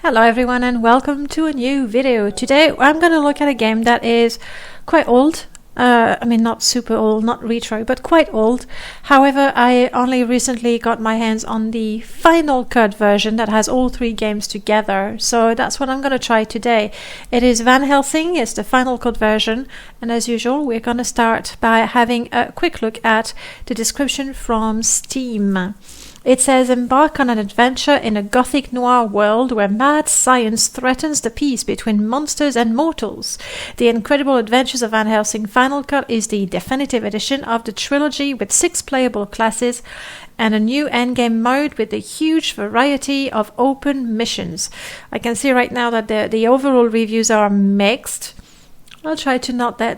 Hello everyone and welcome to a new video. Today I'm going to look at a game that is quite old. I mean not super old, not retro, but quite old. However, I only recently got my hands on the final cut version that has all three games together. So that's what I'm going to try today. It is Van Helsing, it's the final cut version. And as usual, we're going to start by having a quick look at the description from Steam. It says, embark on an adventure in a gothic-noir world where mad science threatens the peace between monsters and mortals. The Incredible Adventures of Van Helsing Final Cut is the definitive edition of the trilogy with 6 playable classes and a new endgame mode with a huge variety of open missions. I can see right now that the overall reviews are mixed. I'll try to not let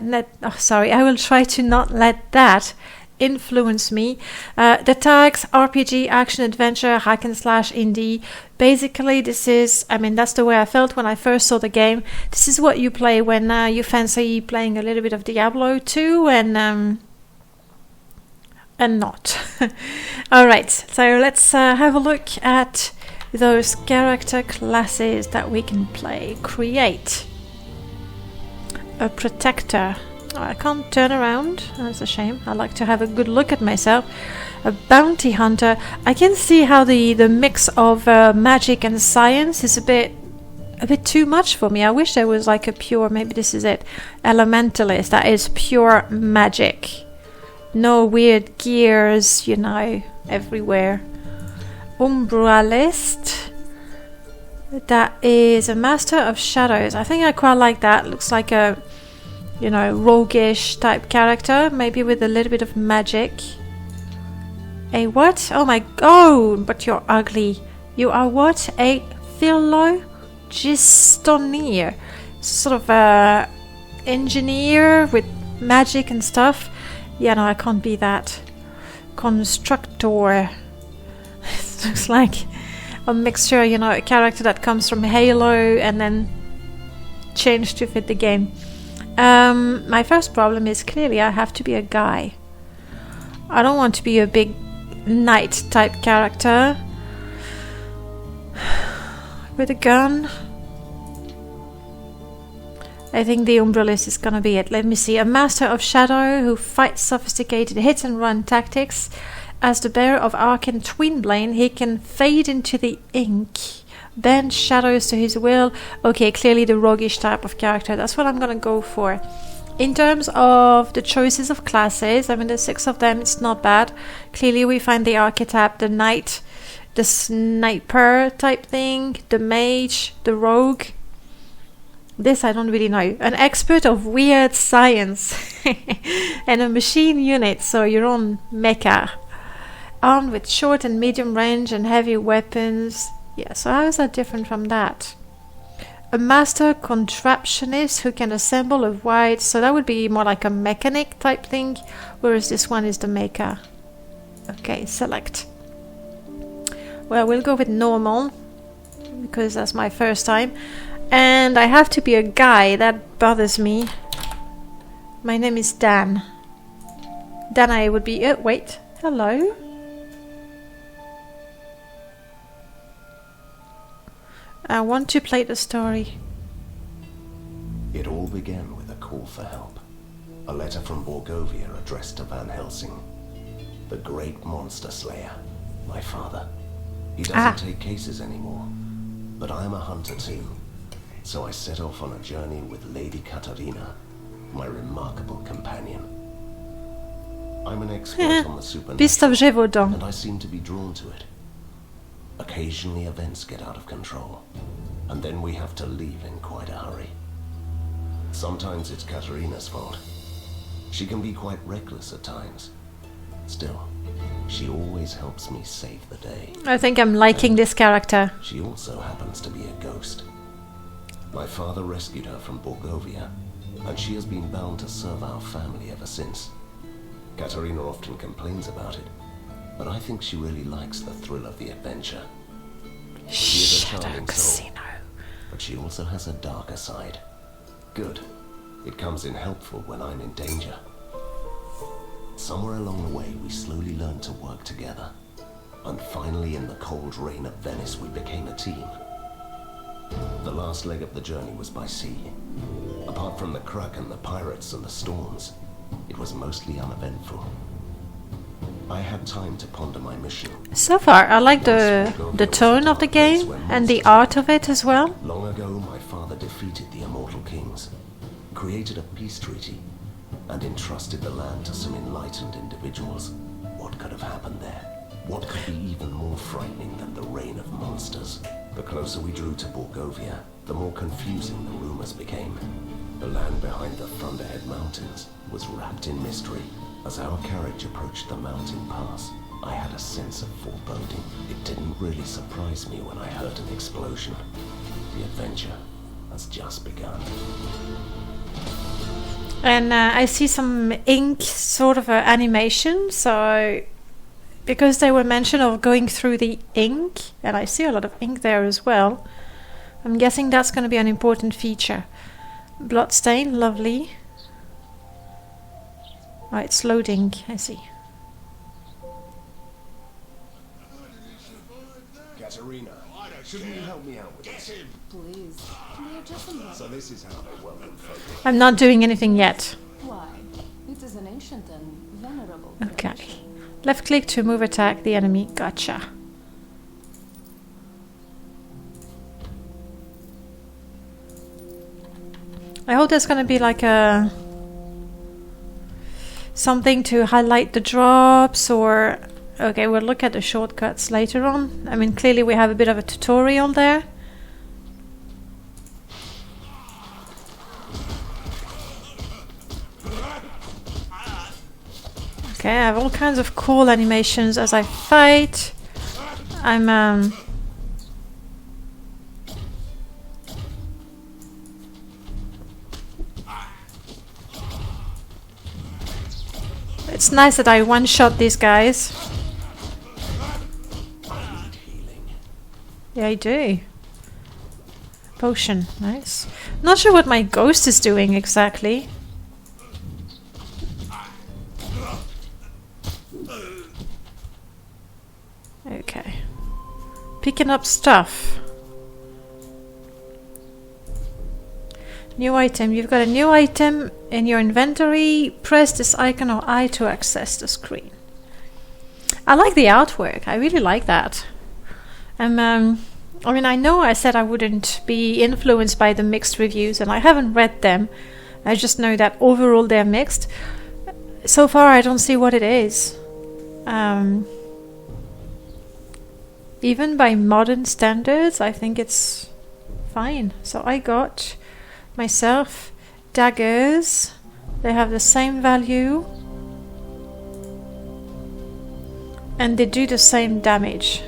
that influence me. The tags: RPG, action, adventure, hack and slash, indie. Basically, this is, that's the way I felt when I first saw the game. This is what you play when you fancy playing a little bit of Diablo 2 and not. Alright, so let's have a look at those character classes that we can play. Create a protector. I can't turn around. That's a shame. I like to have a good look at myself. A bounty hunter. I can see how the mix of magic and science is a bit too much for me. I wish there was like a pure, maybe this is it, elementalist. That is pure magic. No weird gears, everywhere. Umbralist. That is a master of shadows. I think I quite like that. Looks like a roguish type character, maybe with a little bit of magic. A what? Oh, but you're ugly. You are what? A phylogistonier. Sort of a engineer with magic and stuff. Yeah, no, I can't be that. Constructor. It looks like a mixture, a character that comes from Halo and then changed to fit the game. My first problem is clearly I have to be a guy. I don't want to be a big knight type character with a gun. I think the Umbralist is gonna be it. Let me see. A master of shadow who fights sophisticated hit and run tactics. As the bearer of Arcane Twinblade, he can fade into the ink, bend shadows to his will. Okay, clearly the roguish type of character. That's what I'm gonna go for. In terms of the choices of classes, there's 6 of them, it's not bad. Clearly we find the archetype, the knight, the sniper type thing, the mage, the rogue. This I don't really know. An expert of weird science and a machine unit, so your own mecha. Armed with short and medium range and heavy weapons. Yeah, so how is that different from that? A master contraptionist who can assemble a wide... So that would be more like a mechanic type thing, whereas this one is the maker. Okay, select. Well, we'll go with normal, because that's my first time. And I have to be a guy, that bothers me. My name is Dan. Then I would be... wait, hello? I want to play the story. It all began with a call for help. A letter from Borgovia addressed to Van Helsing, the great monster slayer, my father. He doesn't take cases anymore, but I'm a hunter too. So I set off on a journey with Lady Katrina, my remarkable companion. I'm an expert on the supernatural, and I seem to be drawn to it. Occasionally events get out of control, and then we have to leave in quite a hurry. Sometimes it's Katrina's fault. She can be quite reckless at times. Still, she always helps me save the day. I think I'm liking this character. She also happens to be a ghost. My father rescued her from Borgovia, and she has been bound to serve our family ever since. Katrina often complains about it, but I think she really likes the thrill of the adventure. She is a charming soul, but she also has a darker side. Good. It comes in helpful when I'm in danger. Somewhere along the way, we slowly learned to work together. And finally, in the cold rain of Venice, we became a team. The last leg of the journey was by sea. Apart from the Kraken, the pirates, and the storms, it was mostly uneventful. I had time to ponder my mission. So far, I like the tone of the game and the art of it as well. Long ago, my father defeated the immortal kings, created a peace treaty, and entrusted the land to some enlightened individuals. What could have happened there? What could be even more frightening than the reign of monsters? The closer we drew to Borgovia, the more confusing the rumors became. The land behind the Thunderhead Mountains was wrapped in mystery. As our carriage approached the mountain pass, I had a sense of foreboding. It didn't really surprise me when I heard an explosion. The adventure has just begun. And I see some ink sort of animation, so because they were mentioned of going through the ink, and I see a lot of ink there as well, I'm guessing that's going to be an important feature. Bloodstain, lovely. Oh, it's loading, I see. Katrina, shouldn't you help me out with this? Please. We are just a So this is how they welcome folk. I'm not doing anything yet. Why? It is an ancient and venerable Okay. tradition. Left click to move attack the enemy. Gotcha. I hope there's going to be like a something to highlight the drops, or okay, we'll look at the shortcuts later on. I mean, clearly we have a bit of a tutorial there. Okay, I have all kinds of cool animations as I fight. It's nice that I one-shot these guys. Yeah, I do. Potion, nice. Not sure what my ghost is doing exactly. Okay. Picking up stuff. New item. You've got a new item in your inventory. Press this icon or I to access the screen. I like the artwork. I really like that. I mean, I know I said I wouldn't be influenced by the mixed reviews, and I haven't read them. I just know that overall they're mixed. So far, I don't see what it is. Even by modern standards, I think it's fine. So I got myself daggers. They have the same value. And they do the same damage.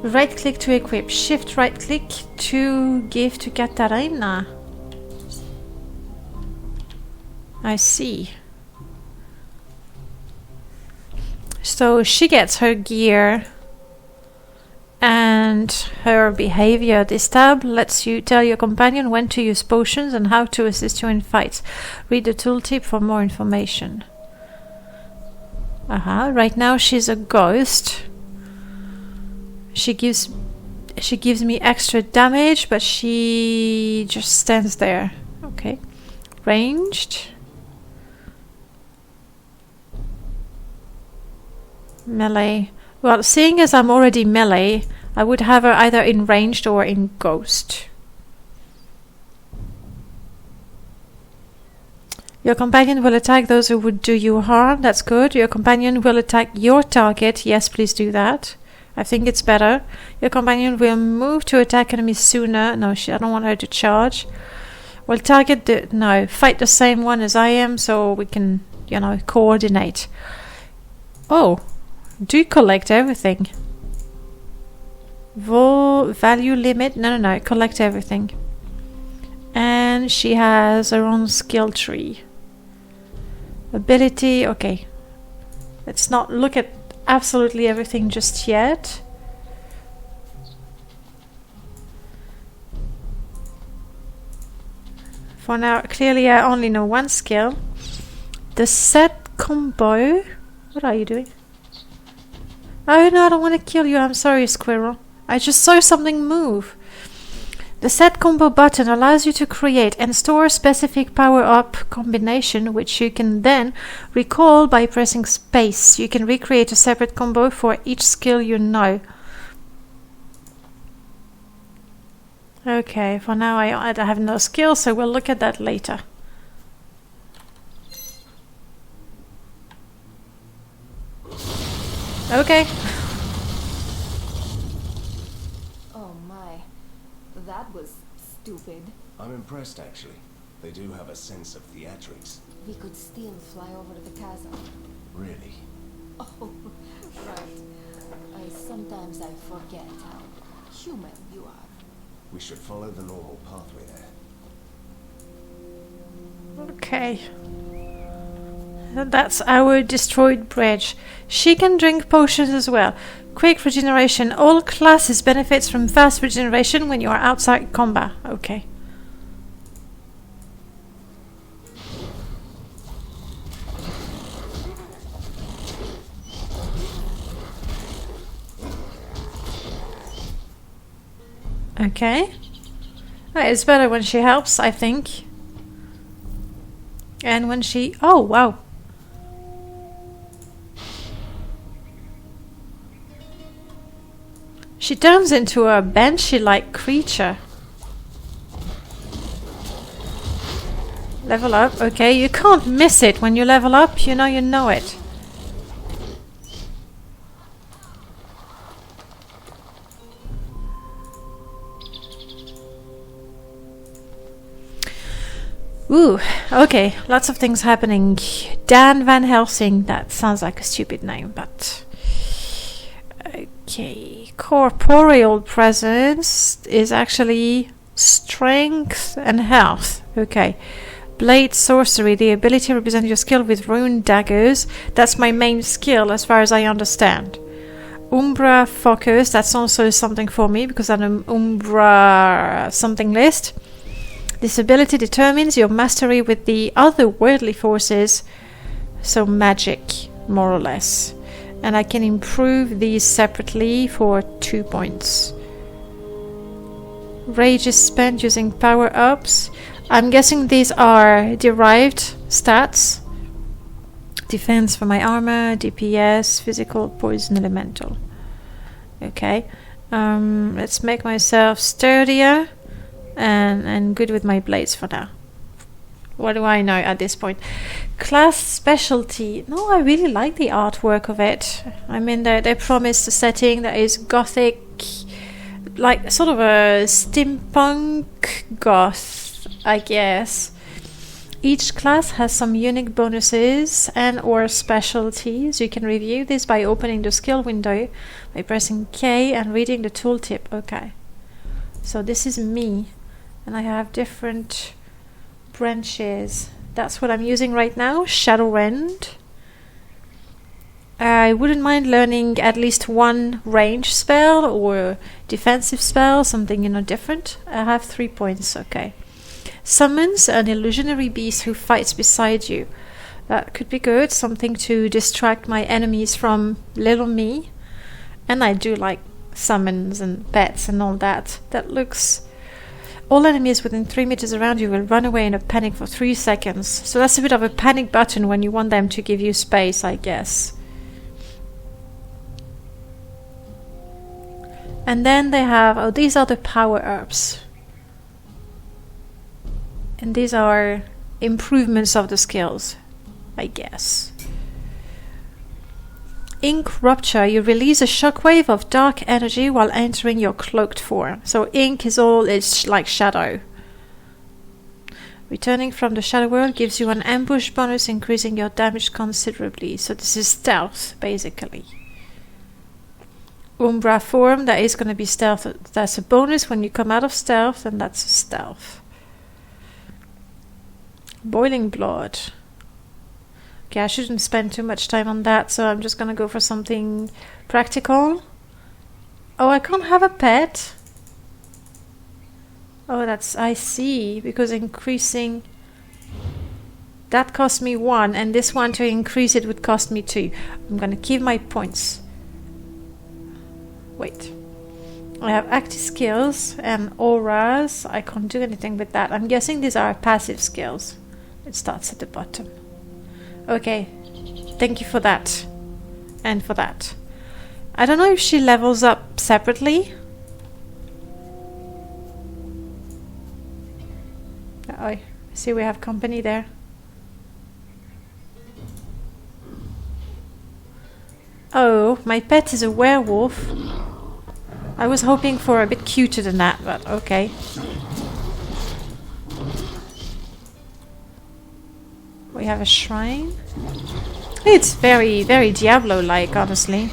Right click to equip. Shift right click to give to Katrina. I see. So she gets her gear and her behavior. This tab lets you tell your companion when to use potions and how to assist you in fights. Read the tooltip for more information. Right now she's a ghost. She gives me extra damage, but she just stands there. Okay. Ranged. Melee. Well, seeing as I'm already melee, I would have her either in ranged or in ghost. Your companion will attack those who would do you harm. That's good. Your companion will attack your target. Yes, please do that. I think it's better. Your companion will move to attack enemies sooner. No, I don't want her to charge. Well, fight the same one as I am, so we can, coordinate. Oh, do collect everything. Value limit? No, collect everything. And she has her own skill tree. Ability, okay. Let's not look at absolutely everything just yet. For now, clearly I only know one skill. The set combo. What are you doing? Oh no, I don't want to kill you. I'm sorry, squirrel. I just saw something move. The set combo button allows you to create and store a specific power-up combination, which you can then recall by pressing space. You can recreate a separate combo for each skill you know. Okay, for now I have no skill, so we'll look at that later. Okay. Oh my. That was stupid. I'm impressed, actually. They do have a sense of theatrics. We could still fly over the chasm. Really? Oh, right. Sometimes I forget how human you are. We should follow the normal pathway there. Okay. That's our destroyed bridge. She can drink potions as well. Quick regeneration. All classes benefits from fast regeneration when you are outside combat. Okay. Okay. It's better when she helps, I think. And when she... Oh, wow. She turns into a banshee-like creature. Level up. Okay, you can't miss it when you level up. You know it. Ooh, okay, lots of things happening. Van Helsing, that sounds like a stupid name, but... Okay, corporeal presence is actually strength and health. Okay, blade sorcery, the ability to represent your skill with rune daggers. That's my main skill as far as I understand. Umbra focus, that's also something for me because I'm an Umbra something list. This ability determines your mastery with the other worldly forces, so magic, more or less. And I can improve these separately for 2 points. Rage is spent using power-ups. I'm guessing these are derived stats. Defense for my armor, DPS, physical, poison, elemental. Okay. Let's make myself sturdier. And good with my blades for now. What do I know at this point? Class specialty. No, I really like the artwork of it. I mean, they promised a setting that is gothic, like sort of a steampunk goth, I guess. Each class has some unique bonuses and or specialties. You can review this by opening the skill window by pressing K and reading the tooltip. Okay. So this is me. And I have different branches. That's what I'm using right now. Shadowrend. I wouldn't mind learning at least one range spell or defensive spell, something different. I have 3 points. Okay. Summons an illusionary beast who fights beside you. That could be good. Something to distract my enemies from little me. And I do like summons and pets and all that. That looks... All enemies within 3 meters around you will run away in a panic for 3 seconds. So that's a bit of a panic button when you want them to give you space, I guess. And then they have... Oh, these are the power-ups. And these are improvements of the skills, I guess. Ink Rupture. You release a shockwave of dark energy while entering your cloaked form. So ink is it's like shadow. Returning from the shadow world gives you an ambush bonus, increasing your damage considerably. So this is stealth, basically. Umbra form, that is going to be stealth. That's a bonus when you come out of stealth, and that's stealth. Boiling Blood. Okay, I shouldn't spend too much time on that, so I'm just gonna go for something practical. Oh, I can't have a pet? Oh, I see, because increasing... That cost me 1, and this one to increase it would cost me 2. I'm gonna keep my points. Wait. I have active skills and auras. I can't do anything with that. I'm guessing these are passive skills. It starts at the bottom. Okay, thank you for that. And for that. I don't know if she levels up separately. Oh, see we have company there. Oh, my pet is a werewolf. I was hoping for a bit cuter than that, but okay. We have a shrine. It's very, very Diablo-like, honestly.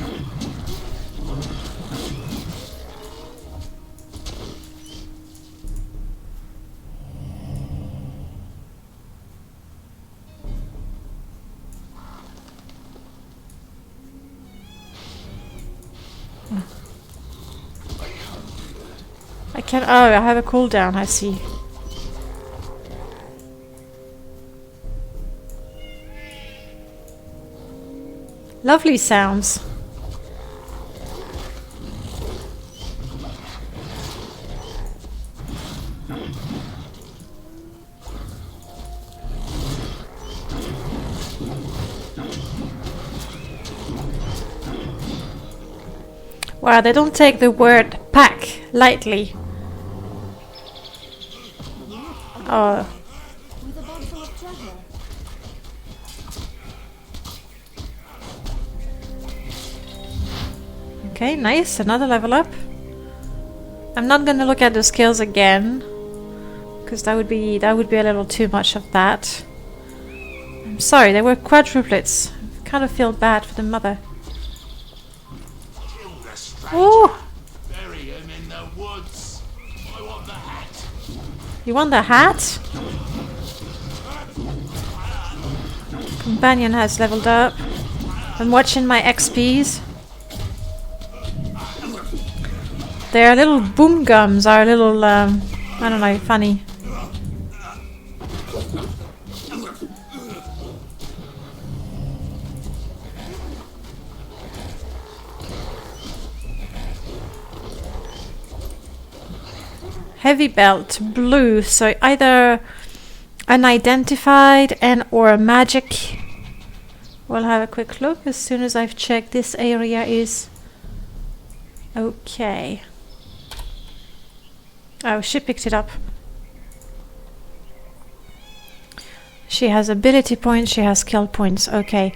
I can. Oh, I have a cooldown. I see. Lovely sounds. Wow, they don't take the word pack lightly. Oh. With a bag full of treasure. Okay, nice. Another level up. I'm not gonna look at the skills again, because that would be a little too much of that. I'm sorry, they were quadruplets. I kind of feel bad for the mother. Kill the stranger. Oh, Bury him in the woods. I want the hat. you want the hat? Companion has leveled up. I'm watching my XPs. Their little boom gums are a little, I don't know, funny. Heavy belt, blue, so either unidentified and or a magic. We'll have a quick look as soon as I've checked this area is okay. Oh, she picked it up. She has ability points, she has skill points, okay.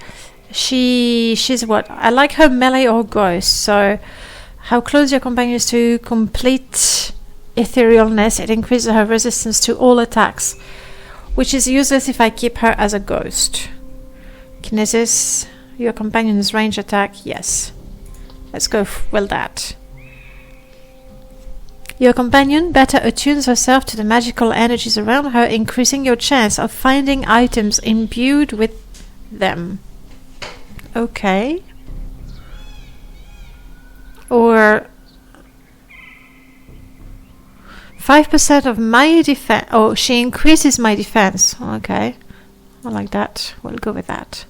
She's what? I like her melee or ghost, so how close your companion is to complete etherealness, it increases her resistance to all attacks, which is useless if I keep her as a ghost. Kinesis, your companion's range attack, yes. Let's go with that. Your companion better attunes herself to the magical energies around her, increasing your chance of finding items imbued with them. Okay. Or 5% of my defense. Oh, she increases my defense. Okay. I like that. We'll go with that.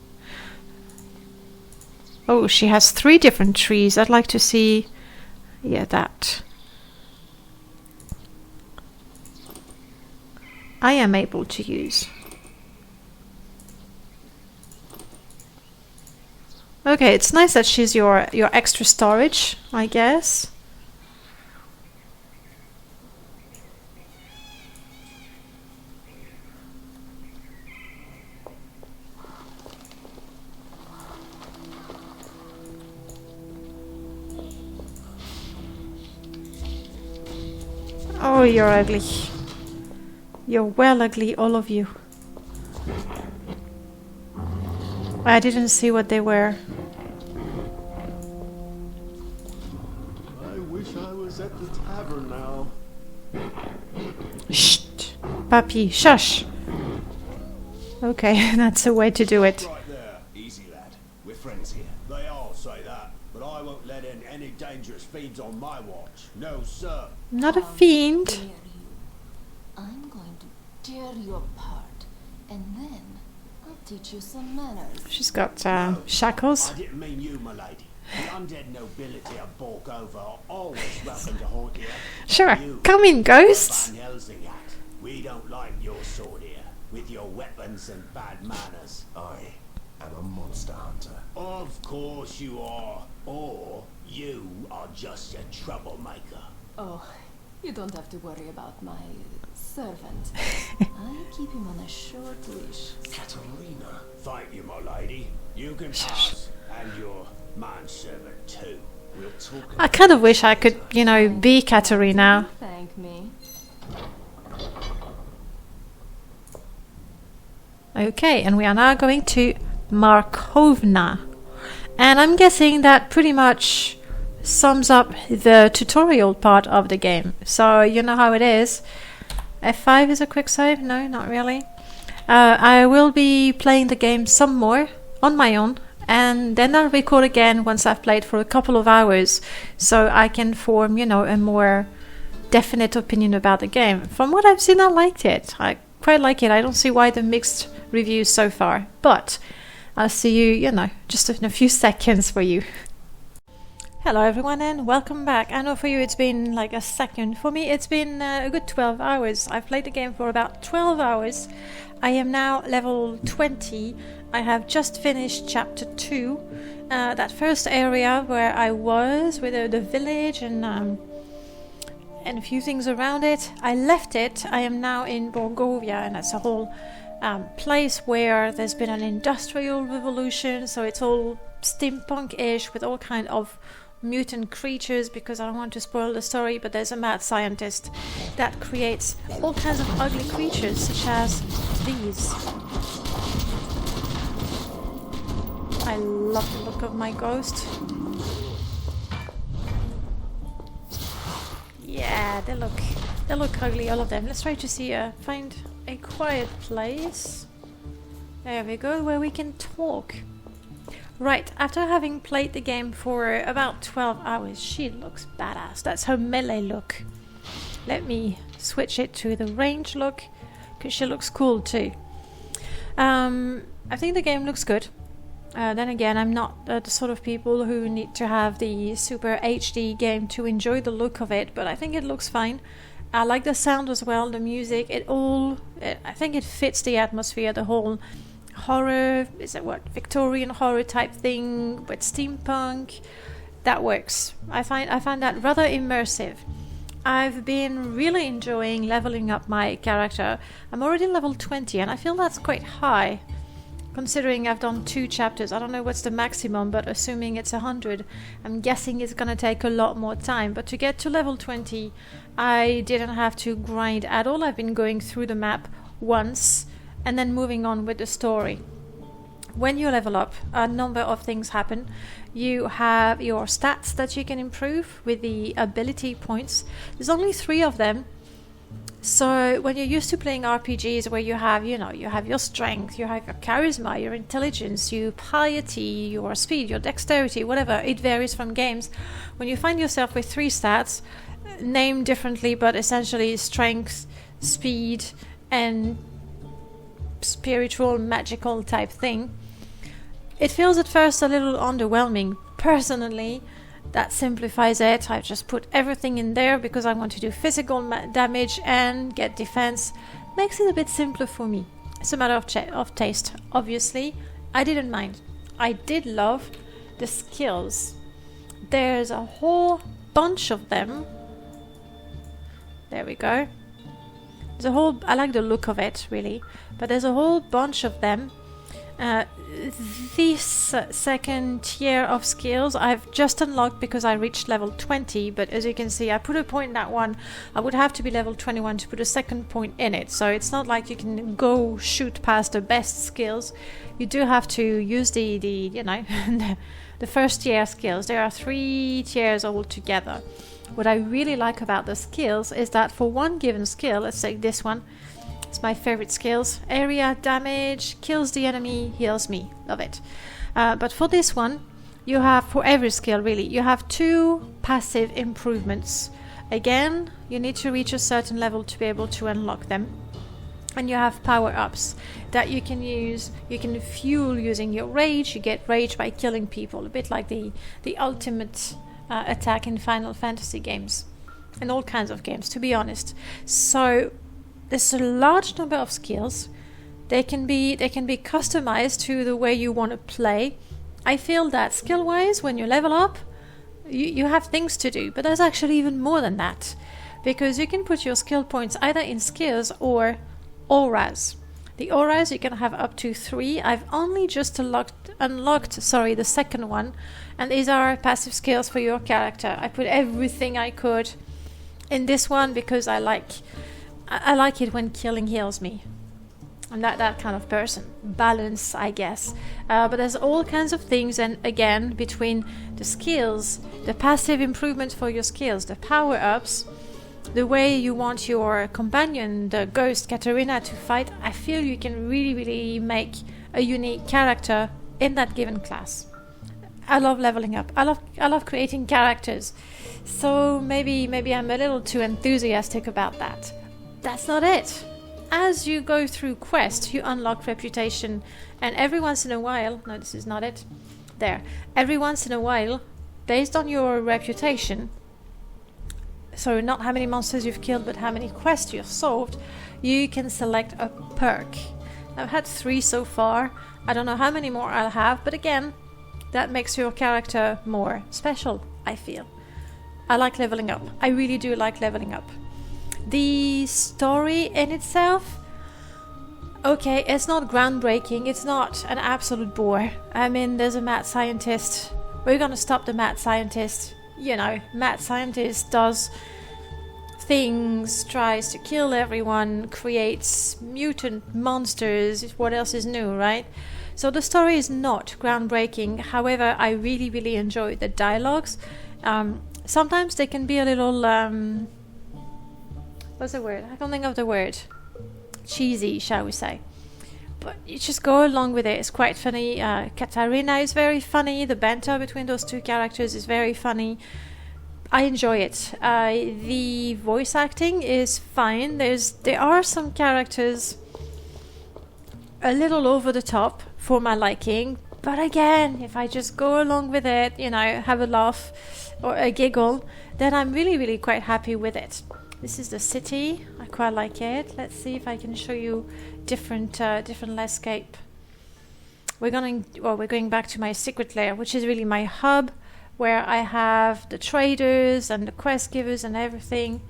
Oh, she has 3 different trees. I'd like to see... Yeah, that. I am able to use. Okay, it's nice that she's your extra storage, I guess. Oh, you're ugly. You're well ugly, all of you. I didn't see what they were. I wish I was at the tavern now. Shh! Puppy, shush! Okay, that's a way to do it. Right there. Easy, lad. We're friends here. They all say that, but I won't let in any dangerous fiends on my watch. No, sir. Not a How fiend. dare you. I'm going to tear you apart, and then I'll teach you some manners. She's got shackles. I didn't mean you, my lady. The undead nobility of Borgova are always welcome to haunt you. Sure, You, come in, ghosts. Van Helsing act. We don't like your sort here, with your weapons and bad manners. I am a monster hunter. Of course you are. Or you are just a troublemaker. Oh, you don't have to worry about my servant. I keep him on a short leash. Katrina. Thank you, my lady. You can pass, and your manservant too. We'll talk. I kind of wish I could, you know, be Katrina. Thank me. Okay, and we are now going to Markovna. And I'm guessing that pretty much sums up the tutorial part of the game. So you know how it is. F5 is a quick save? No, not really. I will be playing the game some more on my own, and then I'll record again once I've played for a couple of hours, so I can form, you know, a more definite opinion about the game. From what I've seen, I liked it. I quite like it. I don't see why the mixed reviews so far, but I'll see you, you know, just in a few seconds for you. Hello everyone and welcome back. I know for you it's been like a second. For me it's been a good 12 hours. I've played the game for about 12 hours. I am now level 20. I have just finished chapter 2. That first area where I was with the village and a few things around it. I left it. I am now in Borgovia, and that's a whole place where there's been an industrial revolution, so it's all steampunk-ish with all kind of mutant creatures, because I don't want to spoil the story, but there's a mad scientist that creates all kinds of ugly creatures such as these. I love the look of my ghost. Yeah, they look ugly, all of them. Let's try to see find a quiet place. There we go, where we can talk. Right, after having played the game for about 12 hours, she looks badass. That's her melee look. Let me switch it to the range look, because she looks cool too. I think the game looks good. Then again, I'm not the sort of people who need to have the super HD game to enjoy the look of it, but I think it looks fine. I like the sound as well, the music, I think it fits the atmosphere, the whole horror, Victorian horror type thing with steampunk. That works. I find that rather immersive. I've been really enjoying leveling up my character. I'm already level 20 and I feel that's quite high, considering I've done 2 chapters. I don't know what's the maximum, but assuming it's 100, I'm guessing it's gonna take a lot more time. But to get to level 20, I didn't have to grind at all. I've been going through the map once and then moving on with the story. When you level up, a number of things happen. You have your stats that you can improve with the ability points. There's only 3 of them. So when you're used to playing RPGs where you have your strength, you have your charisma, your intelligence, your piety, your speed, your dexterity, whatever, it varies from games. When you find yourself with 3 stats, named differently, but essentially strength, speed, and spiritual, magical type thing, it feels at first a little underwhelming. Personally, that simplifies it. I just put everything in there because I want to do physical damage and get defense. Makes it a bit simpler for me. It's a matter of taste. Obviously, I didn't mind. I did love the skills. There's a whole bunch of them. There we go. I like the look of it, really, but there's a whole bunch of them. This second tier of skills I've just unlocked because I reached level 20, but as you can see, I put a point in that one. I would have to be level 21 to put a second point in it, so it's not like you can go shoot past the best skills. You do have to use the the first tier skills. There are 3 tiers altogether. What I really like about the skills is that for one given skill, let's take this one, it's my favorite skills. Area damage, kills the enemy, heals me. Love it. But for this one, you have, for every skill really, you have 2 passive improvements. Again, you need to reach a certain level to be able to unlock them. And you have power-ups that you can use. You can fuel using your rage. You get rage by killing people, a bit like the ultimate attack in Final Fantasy games, in all kinds of games, to be honest. So there's a large number of skills. They can be customized to the way you want to play. I feel that skill-wise, when you level up, you have things to do, but there's actually even more than that, because you can put your skill points either in skills or auras. The auras you can have up to 3. I've only just unlocked the second one, and these are passive skills for your character. I put everything I could in this one because I like it when killing heals me. I'm not that kind of person. Balance, I guess. But there's all kinds of things, and again, between the skills, the passive improvements for your skills, the power-ups, the way you want your companion, the ghost Katrina, to fight, I feel you can really, really make a unique character in that given class. I love leveling up. I love creating characters. So maybe I'm a little too enthusiastic about that. That's not it. As you go through quests, you unlock reputation, and every once in a while, no, this is not it, there, every once in a while, based on your reputation, so not how many monsters you've killed, but how many quests you've solved, you can select a perk. I've had 3 so far. I don't know how many more I'll have, but again, that makes your character more special, I feel. I like leveling up. I really do like leveling up. The story in itself, okay, it's not groundbreaking. It's not an absolute bore. I mean, there's a mad scientist. We're gonna stop the mad scientist. You know, mad scientist does things, tries to kill everyone, creates mutant monsters. What else is new, right? So the story is not groundbreaking. However, I really, really enjoy the dialogues. Sometimes they can be a little... what's the word? I can't think of the word. Cheesy, shall we say. But you just go along with it. It's quite funny. Katrina is very funny. The banter between those two characters is very funny. I enjoy it. The voice acting is fine. There are some characters a little over the top for my liking. But again, if I just go along with it, have a laugh or a giggle, then I'm really, really quite happy with it. This is the city. I quite like it. Let's see if I can show you different landscape. We're going back to my secret lair, which is really my hub, where I have the traders and the quest givers and everything.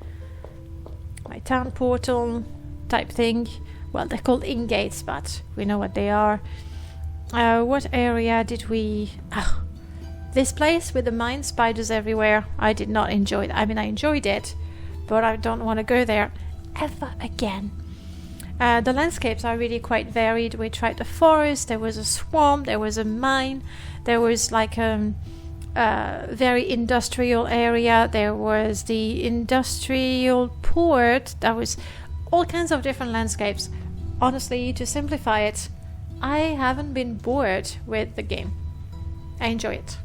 My town portal type thing. Well, they're called ingates, but we know what they are. What area did we... this place with the mine spiders everywhere. I did not enjoy it. I mean, I enjoyed it, but I don't want to go there ever again. The landscapes are really quite varied. We tried the forest, there was a swamp, there was a mine, there was like a very industrial area, there was the industrial port, there was all kinds of different landscapes. Honestly, to simplify it, I haven't been bored with the game. I enjoy it.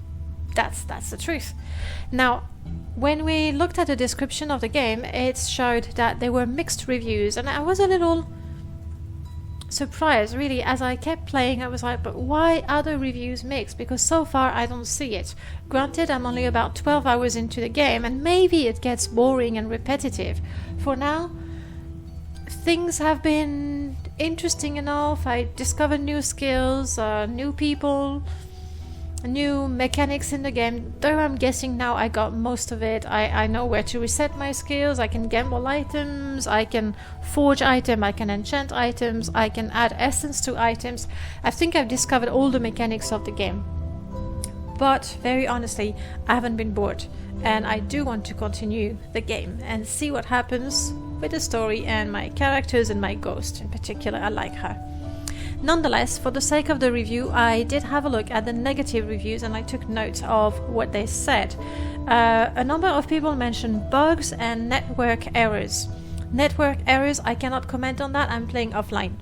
That's the truth. Now, when we looked at the description of the game, it showed that there were mixed reviews, and I was a little surprised, really. As I kept playing, I was like, but why are the reviews mixed? Because so far I don't see it. Granted, I'm only about 12 hours into the game, and maybe it gets boring and repetitive. For now, things have been interesting enough. I discovered new skills, new people, new mechanics in the game, though I'm guessing now I got most of it. I know where to reset my skills, I can gamble items, I can forge items, I can enchant items, I can add essence to items. I think I've discovered all the mechanics of the game. But very honestly, I haven't been bored, and I do want to continue the game and see what happens with the story and my characters and my ghost in particular. I like her. Nonetheless, for the sake of the review, I did have a look at the negative reviews and I took note of what they said. A number of people mentioned bugs and network errors. Network errors, I cannot comment on that. I'm playing offline.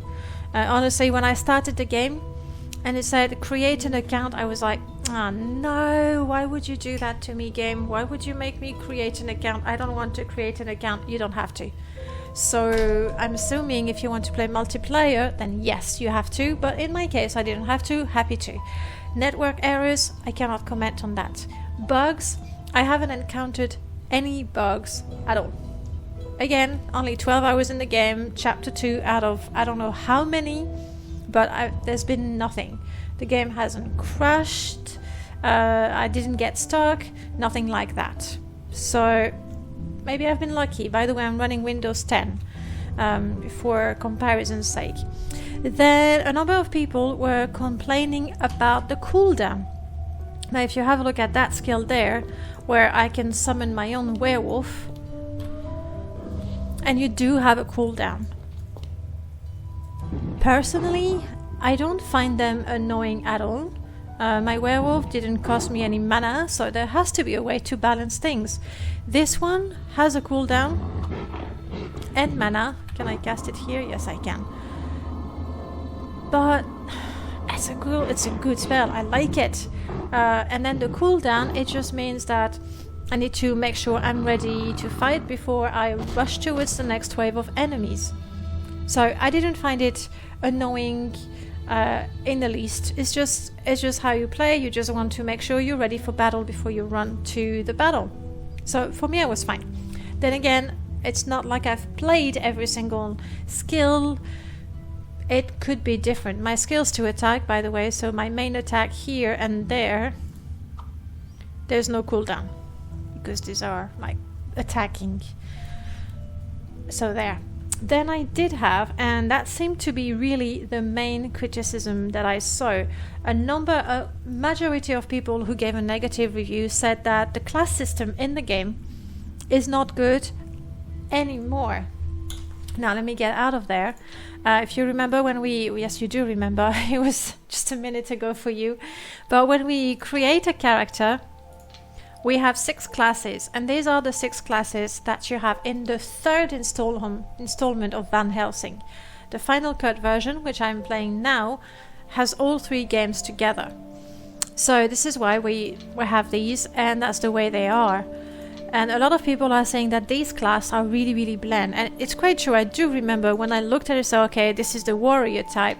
Honestly, when I started the game and it said create an account, I was like, oh no, why would you do that to me, game? Why would you make me create an account? I don't want to create an account. You don't have to. So I'm assuming if you want to play multiplayer, then yes, you have to. But in my case, I didn't have to. Happy to. Network errors, I cannot comment on that. Bugs, I haven't encountered any bugs at all. Again, only 12 hours in the game, chapter 2 out of I don't know how many, but there's been nothing. The game hasn't crashed, I didn't get stuck, nothing like that. So maybe I've been lucky. By the way, I'm running Windows 10 for comparison's sake. Then a number of people were complaining about the cooldown. Now if you have a look at that skill there, where I can summon my own werewolf, and you do have a cooldown. Personally, I don't find them annoying at all. My werewolf didn't cost me any mana, so there has to be a way to balance things. This one has a cooldown and mana. Can I cast it here? Yes, I can. But it's a good spell. I like it. And then the cooldown, it just means that I need to make sure I'm ready to fight before I rush towards the next wave of enemies. So I didn't find it annoying in the least. It's just how you play. You just want to make sure you're ready for battle before you run to the battle. So for me, I was fine. Then again, it's not like I've played every single skill. It could be different. My skills to attack, by the way, so my main attack here and there's no cooldown, because these are like attacking. So there. Then I did have, and that seemed to be really the main criticism that I saw, a majority of people who gave a negative review said that the class system in the game is not good anymore. Now let me get out of there. If you remember yes you do remember, it was just a minute ago for you, but when we create a character, we have 6 classes, and these are the 6 classes that you have in the 3rd installment of Van Helsing. The Final Cut version, which I'm playing now, has all 3 games together. So this is why we have these, and that's the way they are. And a lot of people are saying that these classes are really, really bland. And it's quite true. I do remember when I looked at it, so okay, this is the warrior type.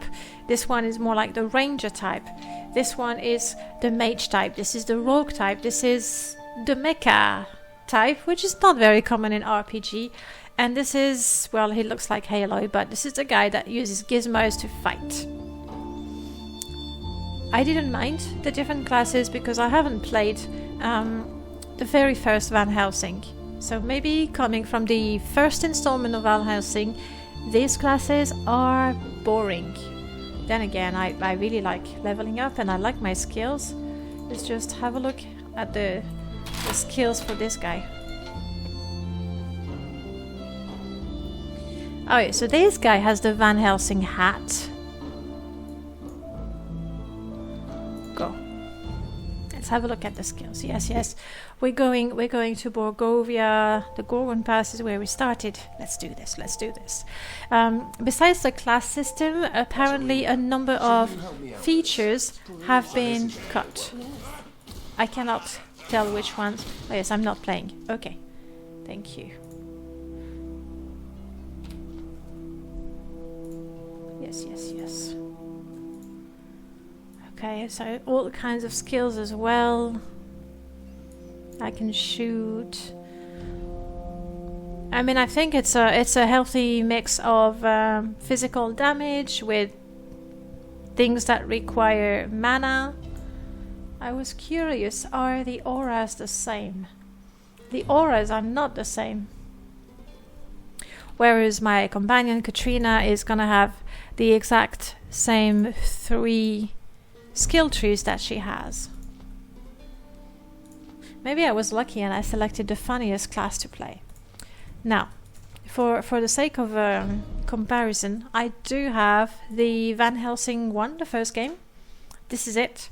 This one is more like the ranger type. This one is the mage type. This is the rogue type. This is the mecha type, which is not very common in RPG. And this is, well, he looks like Halo, but this is the guy that uses gizmos to fight. I didn't mind the different classes because I haven't played the very first Van Helsing. So maybe coming from the first installment of Van Helsing, these classes are boring. Then again, I really like leveling up and I like my skills. Let's just have a look at the skills for this guy. Oh yeah, so this guy has the Van Helsing hat. Go. Let's have a look at the skills. Yes. We're going to Borgovia. The Gorgon Pass is where we started. Let's do this. Besides the class system, apparently a number of features have been cut. I cannot tell which ones. Oh yes, I'm not playing. Okay. Thank you. Yes. Okay, so all kinds of skills as well. I can shoot. I mean, I think it's a healthy mix of physical damage with things that require mana. I was curious, are the auras the same? The auras are not the same. Whereas my companion Katrina is gonna have the exact same 3 skill trees that she has. Maybe I was lucky and I selected the funniest class to play. Now, for the sake of comparison, I do have the Van Helsing 1, the first game. This is it.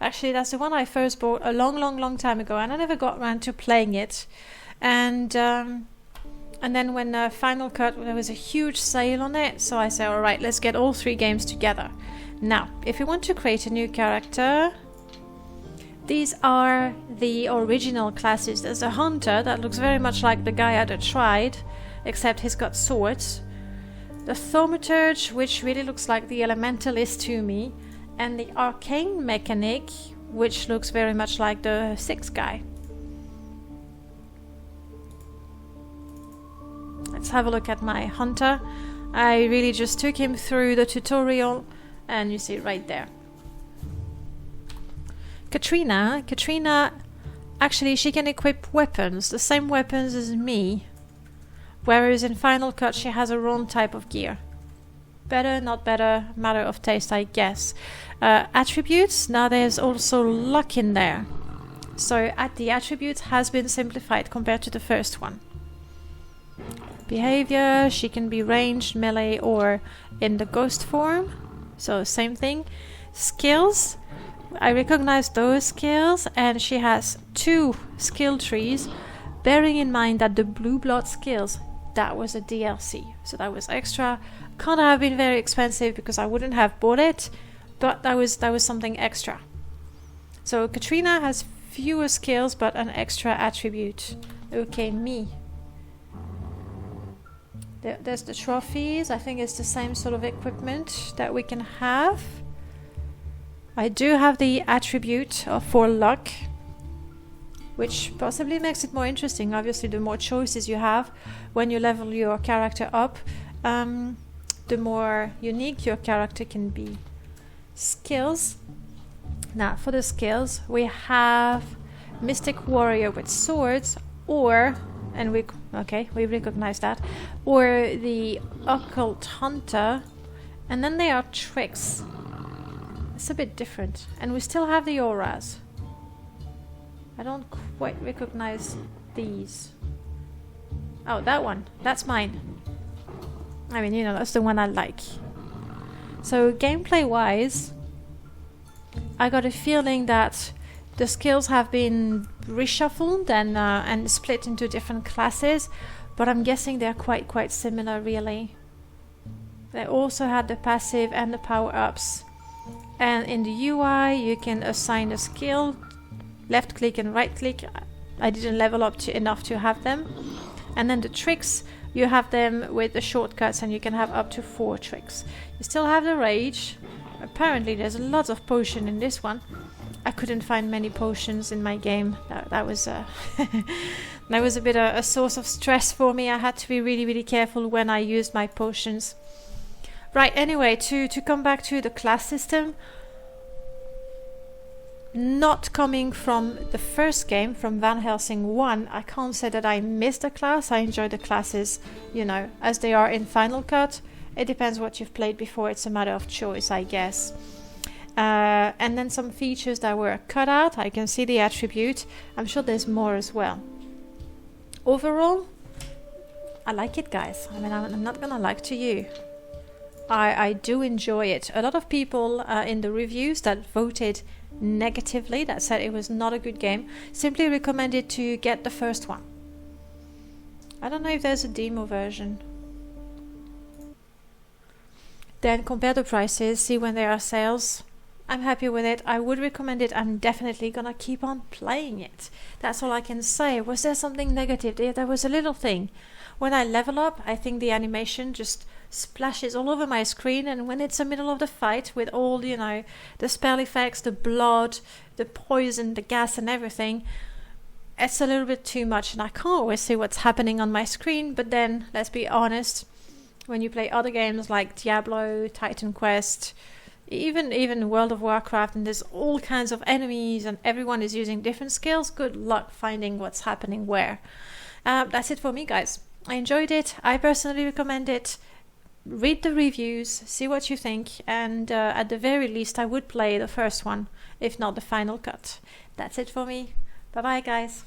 Actually, that's the one I first bought a long time ago, and I never got around to playing it. And then when Final Cut, there was a huge sale on it, so I said, alright, let's get all 3 games together. Now, if you want to create a new character, these are the original classes. There's a hunter that looks very much like the guy I tried. except he's got swords. The Thaumaturge, which really looks like the Elementalist to me, and the Arcane Mechanic, which looks very much like the 6th guy. Let's have a look at my hunter. I really just took him through the tutorial, and you see right there. Katrina, actually she can equip weapons, the same weapons as me, whereas in Final Cut she has her own type of gear. Better, not better, matter of taste, I guess. Attributes, now there's also luck in there. So the attributes has been simplified compared to the first one. Behavior, she can be ranged, melee, or in the ghost form. So same thing. Skills, I recognize those skills, and she has 2 skill trees, bearing in mind that the blue blood skills, that was a DLC, so that was extra. Can't have been very expensive because I wouldn't have bought it, but that was something extra. So Katrina has fewer skills but an extra attribute. Okay, me. There's the trophies. I think it's the same sort of equipment that we can have. I do have the attribute for luck, which possibly makes it more interesting. Obviously, the more choices you have when you level your character up, the more unique your character can be. Skills. Now, for the skills, we have Mystic Warrior with swords, or, and we recognize that, or the Occult Hunter, and then there are tricks. It's a bit different, and we still have the auras. I don't quite recognize these. Oh, that one. That's mine. I mean, you know, that's the one I like. So, gameplay-wise, I got a feeling that the skills have been reshuffled and split into different classes, but I'm guessing they're quite similar, really. They also had the passive and the power-ups. And in the UI, you can assign a skill, left click and right click. I didn't level up enough to have them. And then the tricks, you have them with the shortcuts, and you can have up to 4 tricks. You still have the rage. Apparently there's lots of potion in this one. I couldn't find many potions in my game. That was that was a bit a source of stress for me. I had to be really careful when I used my potions. Right, anyway, to come back to the class system, not coming from the first game, from Van Helsing 1, I can't say that I missed a class. I enjoy the classes, you know, as they are in Final Cut. It depends what you've played before. It's a matter of choice, I guess. And then some features that were cut out. I can see the attribute. I'm sure there's more as well. Overall, I like it, guys. I mean, I'm not gonna lie to you. I do enjoy it. A lot of people in the reviews that voted negatively, that said it was not a good game, simply recommended to get the first one. I don't know if there's a demo version. Then compare the prices, see when there are sales. I'm happy with it. I would recommend it. I'm definitely gonna keep on playing it. That's all I can say. Was there something negative? There was a little thing. When I level up, I think the animation just splashes all over my screen, and when it's the middle of the fight with all, you know, the spell effects, the blood, the poison, the gas and everything, it's a little bit too much, and I can't always see what's happening on my screen. But then, let's be honest, when you play other games like Diablo, Titan Quest, even World of Warcraft, and there's all kinds of enemies and everyone is using different skills, good luck finding what's happening where. That's it for me, guys. I enjoyed it. I personally recommend it. Read the reviews, see what you think, and at the very least I would play the first one, if not the Final Cut. That's it for me. Bye bye, guys.